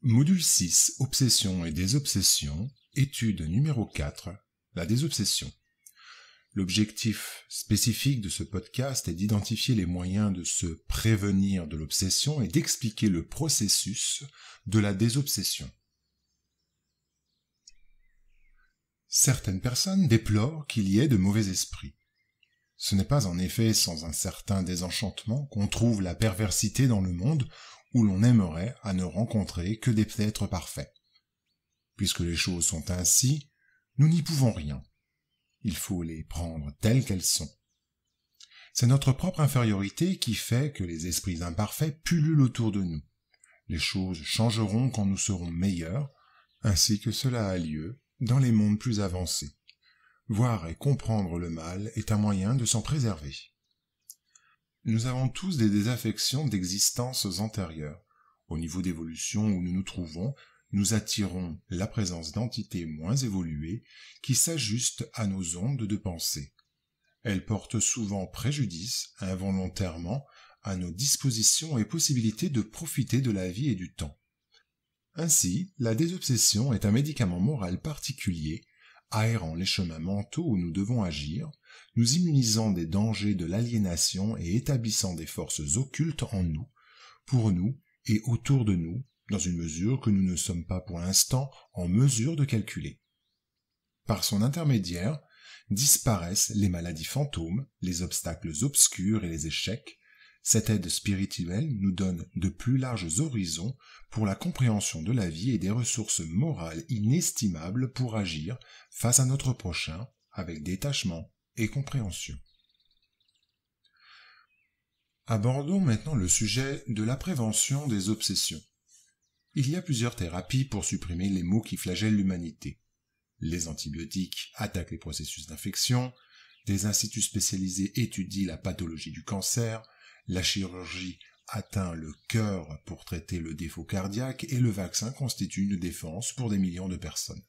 Module 6, Obsession et désobsession, étude numéro 4, la désobsession. L'objectif spécifique de ce podcast est d'identifier les moyens de se prévenir de l'obsession et d'expliquer le processus de la désobsession. Certaines personnes déplorent qu'il y ait de mauvais esprits. Ce n'est pas en effet sans un certain désenchantement qu'on trouve la perversité dans le monde où l'on aimerait à ne rencontrer que des êtres parfaits. Puisque les choses sont ainsi, nous n'y pouvons rien. Il faut les prendre telles qu'elles sont. C'est notre propre infériorité qui fait que les esprits imparfaits pullulent autour de nous. Les choses changeront quand nous serons meilleurs, ainsi que cela a lieu dans les mondes plus avancés. Voir et comprendre le mal est un moyen de s'en préserver. Nous avons tous des désaffections d'existences antérieures. Au niveau d'évolution où nous nous trouvons, nous attirons la présence d'entités moins évoluées qui s'ajustent à nos ondes de pensée. Elles portent souvent préjudice, involontairement, à nos dispositions et possibilités de profiter de la vie et du temps. Ainsi, la désobsession est un médicament moral particulier, aérant les chemins mentaux où nous devons agir, nous immunisant des dangers de l'aliénation et établissant des forces occultes en nous, pour nous et autour de nous, dans une mesure que nous ne sommes pas pour l'instant en mesure de calculer. Par son intermédiaire, disparaissent les maladies fantômes, les obstacles obscurs et les échecs. Cette aide spirituelle nous donne de plus larges horizons pour la compréhension de la vie et des ressources morales inestimables pour agir face à notre prochain avec détachement et compréhension. Abordons maintenant le sujet de la prévention des obsessions. Il y a plusieurs thérapies pour supprimer les maux qui flagellent l'humanité. Les antibiotiques attaquent les processus d'infection, des instituts spécialisés étudient la pathologie du cancer, la chirurgie atteint le cœur pour traiter le défaut cardiaque et le vaccin constitue une défense pour des millions de personnes.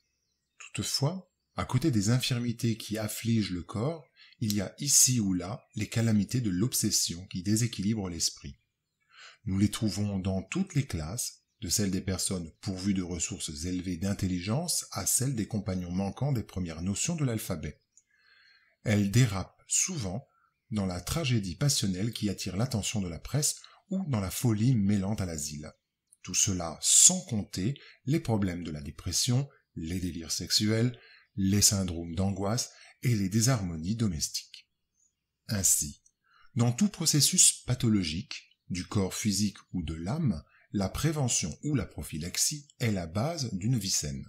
Toutefois, à côté des infirmités qui affligent le corps, il y a ici ou là les calamités de l'obsession qui déséquilibrent l'esprit. Nous les trouvons dans toutes les classes, de celles des personnes pourvues de ressources élevées d'intelligence à celles des compagnons manquant des premières notions de l'alphabet. Elles dérapent souvent dans la tragédie passionnelle qui attire l'attention de la presse ou dans la folie mêlant à l'asile. Tout cela sans compter les problèmes de la dépression, les délires sexuels, les syndromes d'angoisse et les désharmonies domestiques. Ainsi, dans tout processus pathologique, du corps physique ou de l'âme, la prévention ou la prophylaxie est la base d'une vie saine.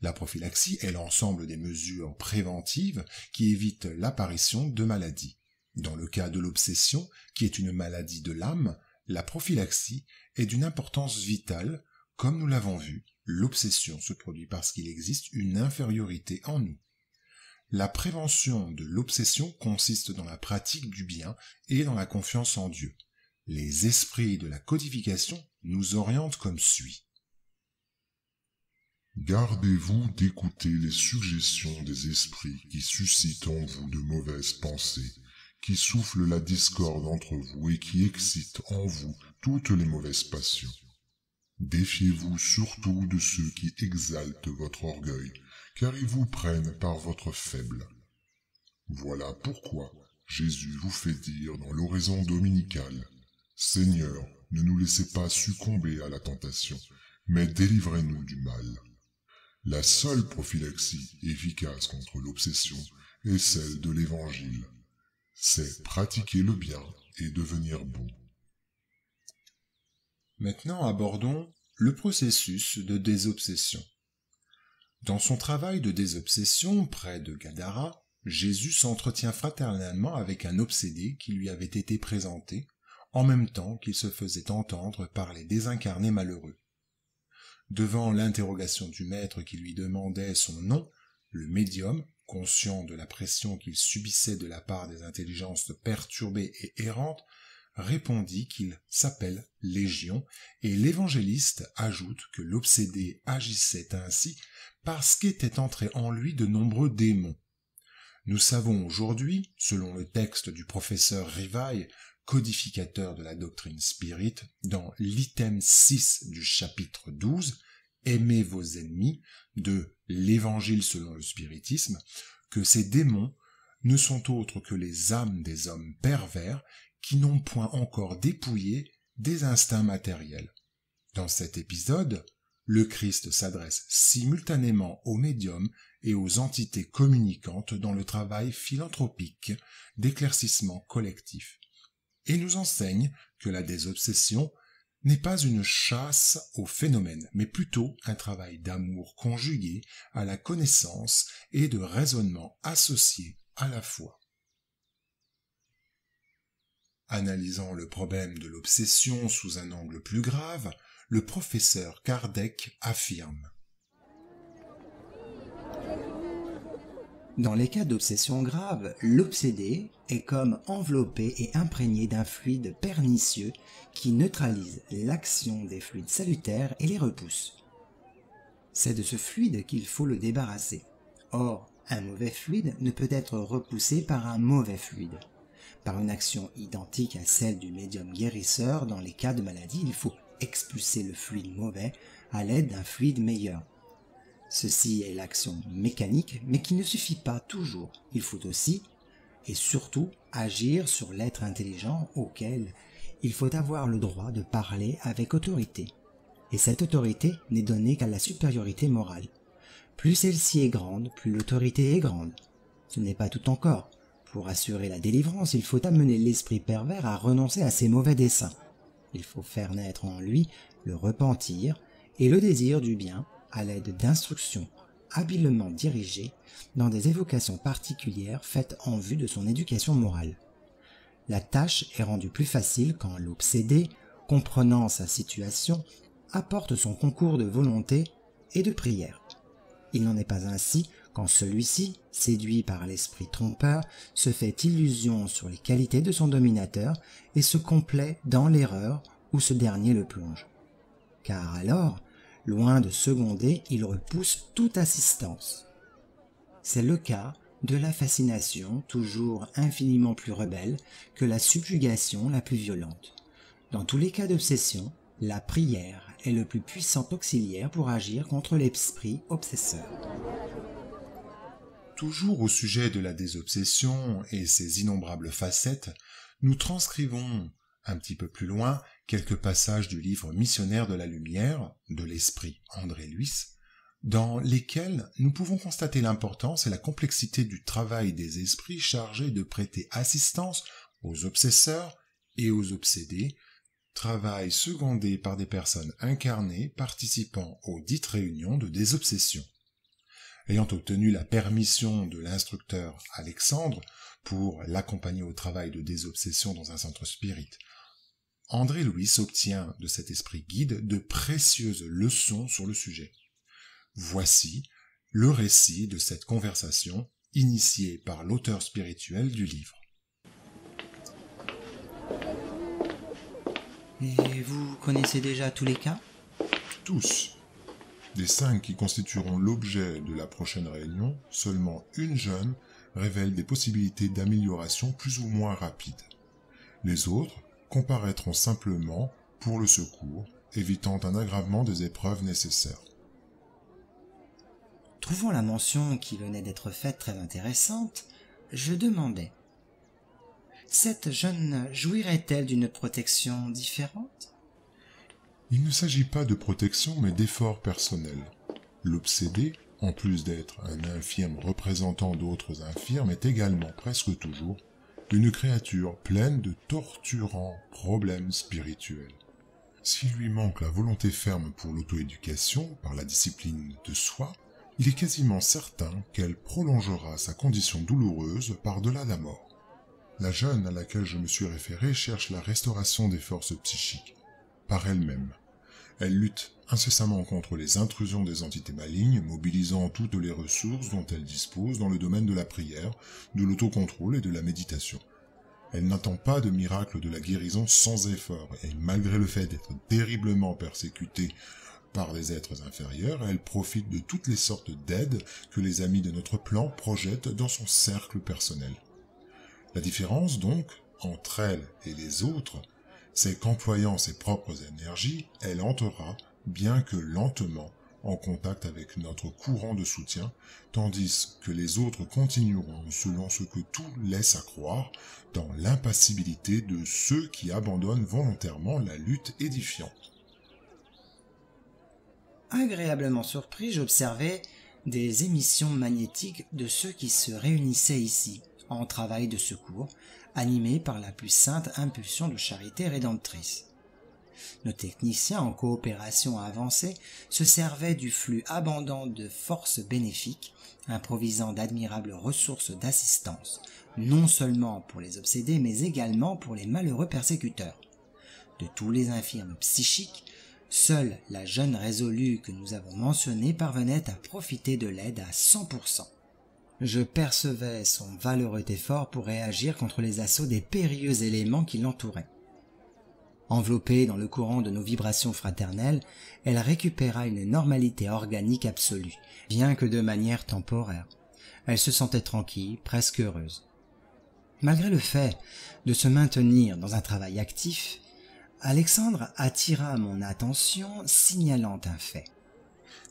La prophylaxie est l'ensemble des mesures préventives qui évitent l'apparition de maladies. Dans le cas de l'obsession, qui est une maladie de l'âme, la prophylaxie est d'une importance vitale. Comme nous l'avons vu, l'obsession se produit parce qu'il existe une infériorité en nous. La prévention de l'obsession consiste dans la pratique du bien et dans la confiance en Dieu. Les esprits de la codification nous orientent comme suit. Gardez-vous d'écouter les suggestions des esprits qui suscitent en vous de mauvaises pensées, qui soufflent la discorde entre vous et qui excitent en vous toutes les mauvaises passions. Défiez-vous surtout de ceux qui exaltent votre orgueil, car ils vous prennent par votre faible. Voilà pourquoi Jésus vous fait dire dans l'oraison dominicale: « Seigneur, ne nous laissez pas succomber à la tentation, mais délivrez-nous du mal. » La seule prophylaxie efficace contre l'obsession est celle de l'Évangile. C'est pratiquer le bien et devenir bon. Maintenant abordons le processus de désobsession. Dans son travail de désobsession près de Gadara, Jésus s'entretient fraternellement avec un obsédé qui lui avait été présenté, en même temps qu'il se faisait entendre par les désincarnés malheureux. Devant l'interrogation du maître qui lui demandait son nom, le médium, conscient de la pression qu'il subissait de la part des intelligences perturbées et errantes, répondit qu'il s'appelle Légion, et l'évangéliste ajoute que l'obsédé agissait ainsi parce qu'étaient entrés en lui de nombreux démons. Nous savons aujourd'hui, selon le texte du professeur Rivail, codificateur de la doctrine spirit, dans l'item 6 du chapitre 12, « Aimez vos ennemis » de l'Évangile selon le spiritisme, que ces démons ne sont autres que les âmes des hommes pervers qui n'ont point encore dépouillé des instincts matériels. Dans cet épisode, le Christ s'adresse simultanément aux médiums et aux entités communicantes dans le travail philanthropique d'éclaircissement collectif, et nous enseigne que la désobsession n'est pas une chasse au phénomène, mais plutôt un travail d'amour conjugué à la connaissance et de raisonnement associé à la foi. Analysant le problème de l'obsession sous un angle plus grave, le professeur Kardec affirme: Dans les cas d'obsession grave, l'obsédé est comme enveloppé et imprégné d'un fluide pernicieux qui neutralise l'action des fluides salutaires et les repousse. C'est de ce fluide qu'il faut le débarrasser. Or, un mauvais fluide ne peut être repoussé par un mauvais fluide. Par une action identique à celle du médium guérisseur, dans les cas de maladie, il faut expulser le fluide mauvais à l'aide d'un fluide meilleur. Ceci est l'action mécanique, mais qui ne suffit pas toujours. Il faut aussi, et surtout, agir sur l'être intelligent auquel il faut avoir le droit de parler avec autorité. Et cette autorité n'est donnée qu'à la supériorité morale. Plus celle-ci est grande, plus l'autorité est grande. Ce n'est pas tout encore. Pour assurer la délivrance, il faut amener l'esprit pervers à renoncer à ses mauvais desseins. Il faut faire naître en lui le repentir et le désir du bien à l'aide d'instructions habilement dirigées dans des évocations particulières faites en vue de son éducation morale. La tâche est rendue plus facile quand l'obsédé, comprenant sa situation, apporte son concours de volonté et de prière. Il n'en est pas ainsi quand celui-ci, séduit par l'esprit trompeur, se fait illusion sur les qualités de son dominateur et se complaît dans l'erreur où ce dernier le plonge. Car alors, loin de seconder, il repousse toute assistance. C'est le cas de la fascination, toujours infiniment plus rebelle que la subjugation la plus violente. Dans tous les cas d'obsession, la prière est le plus puissant auxiliaire pour agir contre l'esprit obsesseur. Toujours au sujet de la désobsession et ses innombrables facettes, nous transcrivons un petit peu plus loin quelques passages du livre Missionnaire de la Lumière, de l'esprit André Luis, dans lesquels nous pouvons constater l'importance et la complexité du travail des esprits chargés de prêter assistance aux obsesseurs et aux obsédés, travail secondé par des personnes incarnées participant aux dites réunions de désobsession. Ayant obtenu la permission de l'instructeur Alexandre pour l'accompagner au travail de désobsession dans un centre spirit, André Louis obtient de cet esprit guide de précieuses leçons sur le sujet. Voici le récit de cette conversation initiée par l'auteur spirituel du livre. Et vous connaissez déjà tous les cas ? Tous. Des 5 qui constitueront l'objet de la prochaine réunion, seulement une jeune révèle des possibilités d'amélioration plus ou moins rapides. Les autres comparaîtront simplement pour le secours, évitant un aggravement des épreuves nécessaires. Trouvant la mention qui venait d'être faite très intéressante, je demandai: cette jeune jouirait-elle d'une protection différente ? Il ne s'agit pas de protection mais d'effort personnel. L'obsédé, en plus d'être un infirme représentant d'autres infirmes, est également, presque toujours, une créature pleine de torturants problèmes spirituels. S'il lui manque la volonté ferme pour l'auto-éducation par la discipline de soi, il est quasiment certain qu'elle prolongera sa condition douloureuse par-delà la mort. La jeune à laquelle je me suis référé cherche la restauration des forces psychiques, par elle-même. Elle lutte incessamment contre les intrusions des entités malignes, mobilisant toutes les ressources dont elle dispose dans le domaine de la prière, de l'autocontrôle et de la méditation. Elle n'attend pas de miracle de la guérison sans effort, et malgré le fait d'être terriblement persécutée par des êtres inférieurs, elle profite de toutes les sortes d'aides que les amis de notre plan projettent dans son cercle personnel. La différence, donc, entre elle et les autres, c'est qu'employant ses propres énergies, elle entrera, bien que lentement, en contact avec notre courant de soutien, tandis que les autres continueront selon ce que tout laisse à croire, dans l'impassibilité de ceux qui abandonnent volontairement la lutte édifiante. Agréablement surpris, j'observais des émissions magnétiques de ceux qui se réunissaient ici, en travail de secours, animés par la plus sainte impulsion de charité rédemptrice. Nos techniciens en coopération avancée se servaient du flux abondant de forces bénéfiques, improvisant d'admirables ressources d'assistance, non seulement pour les obsédés, mais également pour les malheureux persécuteurs. De tous les infirmes psychiques, seule la jeune résolue que nous avons mentionnée parvenait à profiter de l'aide à 100%. Je percevais son valeureux effort pour réagir contre les assauts des périlleux éléments qui l'entouraient. Enveloppée dans le courant de nos vibrations fraternelles, elle récupéra une normalité organique absolue, bien que de manière temporaire. Elle se sentait tranquille, presque heureuse. Malgré le fait de se maintenir dans un travail actif, Alexandre attira mon attention, signalant un fait.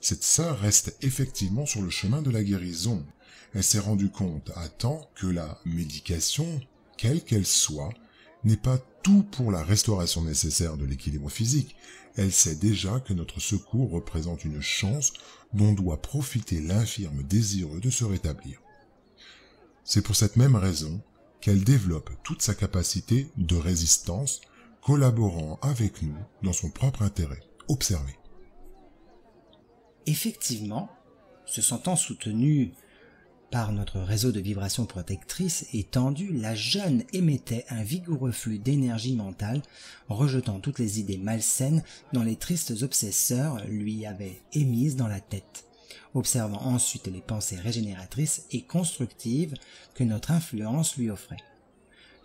Cette sœur reste effectivement sur le chemin de la guérison. Elle s'est rendue compte à temps que la médication, quelle qu'elle soit, n'est pas tout pour la restauration nécessaire de l'équilibre physique. Elle sait déjà que notre secours représente une chance dont doit profiter l'infirme désireux de se rétablir. C'est pour cette même raison qu'elle développe toute sa capacité de résistance, collaborant avec nous dans son propre intérêt. Observez. Effectivement, se sentant soutenue par notre réseau de vibrations protectrices étendu, la jeune émettait un vigoureux flux d'énergie mentale, rejetant toutes les idées malsaines dont les tristes obsesseurs lui avaient émises dans la tête, observant ensuite les pensées régénératrices et constructives que notre influence lui offrait.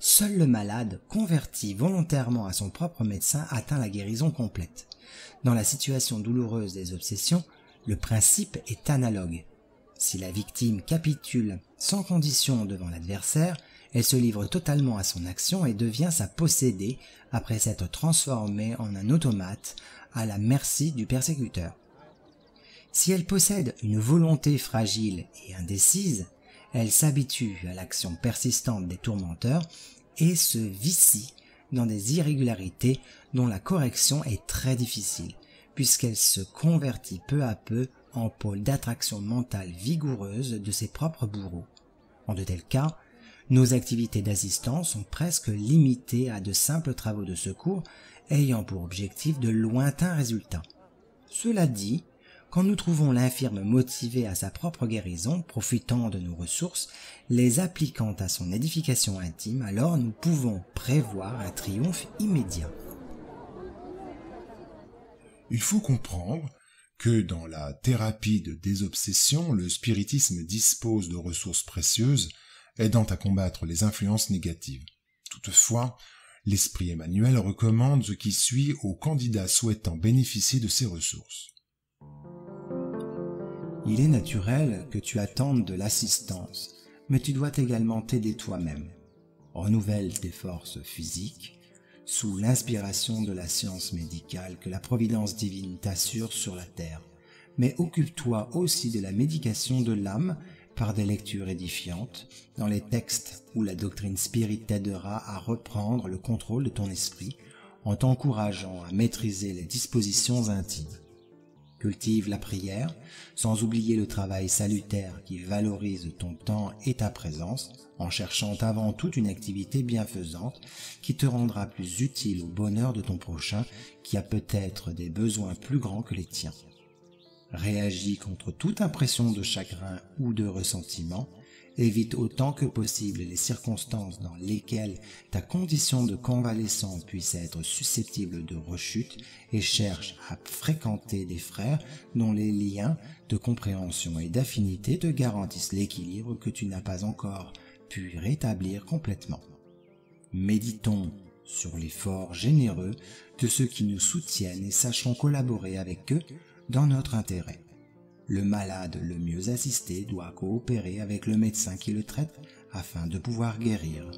Seul le malade, converti volontairement à son propre médecin, atteint la guérison complète. Dans la situation douloureuse des obsessions, le principe est analogue. Si la victime capitule sans condition devant l'adversaire, elle se livre totalement à son action et devient sa possédée après s'être transformée en un automate à la merci du persécuteur. Si elle possède une volonté fragile et indécise, elle s'habitue à l'action persistante des tourmenteurs et se vicie dans des irrégularités dont la correction est très difficile, puisqu'elle se convertit peu à peu en pôle d'attraction mentale vigoureuse de ses propres bourreaux. En de tels cas, nos activités d'assistance sont presque limitées à de simples travaux de secours ayant pour objectif de lointains résultats. Cela dit, quand nous trouvons l'infirme motivé à sa propre guérison, profitant de nos ressources, les appliquant à son édification intime, alors nous pouvons prévoir un triomphe immédiat. Il faut comprendre que dans la thérapie de désobsession, le spiritisme dispose de ressources précieuses aidant à combattre les influences négatives. Toutefois, l'esprit Emmanuel recommande ce qui suit aux candidats souhaitant bénéficier de ces ressources. Il est naturel que tu attendes de l'assistance, mais tu dois également t'aider toi-même. Renouvelle tes forces physiques, sous l'inspiration de la science médicale que la providence divine t'assure sur la terre, mais occupe-toi aussi de la médication de l'âme par des lectures édifiantes, dans les textes où la doctrine spirit t'aidera à reprendre le contrôle de ton esprit en t'encourageant à maîtriser les dispositions intimes. Cultive la prière, sans oublier le travail salutaire qui valorise ton temps et ta présence, en cherchant avant tout une activité bienfaisante qui te rendra plus utile au bonheur de ton prochain qui a peut-être des besoins plus grands que les tiens. Réagis contre toute impression de chagrin ou de ressentiment, évite autant que possible les circonstances dans lesquelles ta condition de convalescent puisse être susceptible de rechute et cherche à fréquenter des frères dont les liens de compréhension et d'affinité te garantissent l'équilibre que tu n'as pas encore pu rétablir complètement. Méditons sur l'effort généreux de ceux qui nous soutiennent et sachons collaborer avec eux dans notre intérêt. Le malade le mieux assisté doit coopérer avec le médecin qui le traite afin de pouvoir guérir.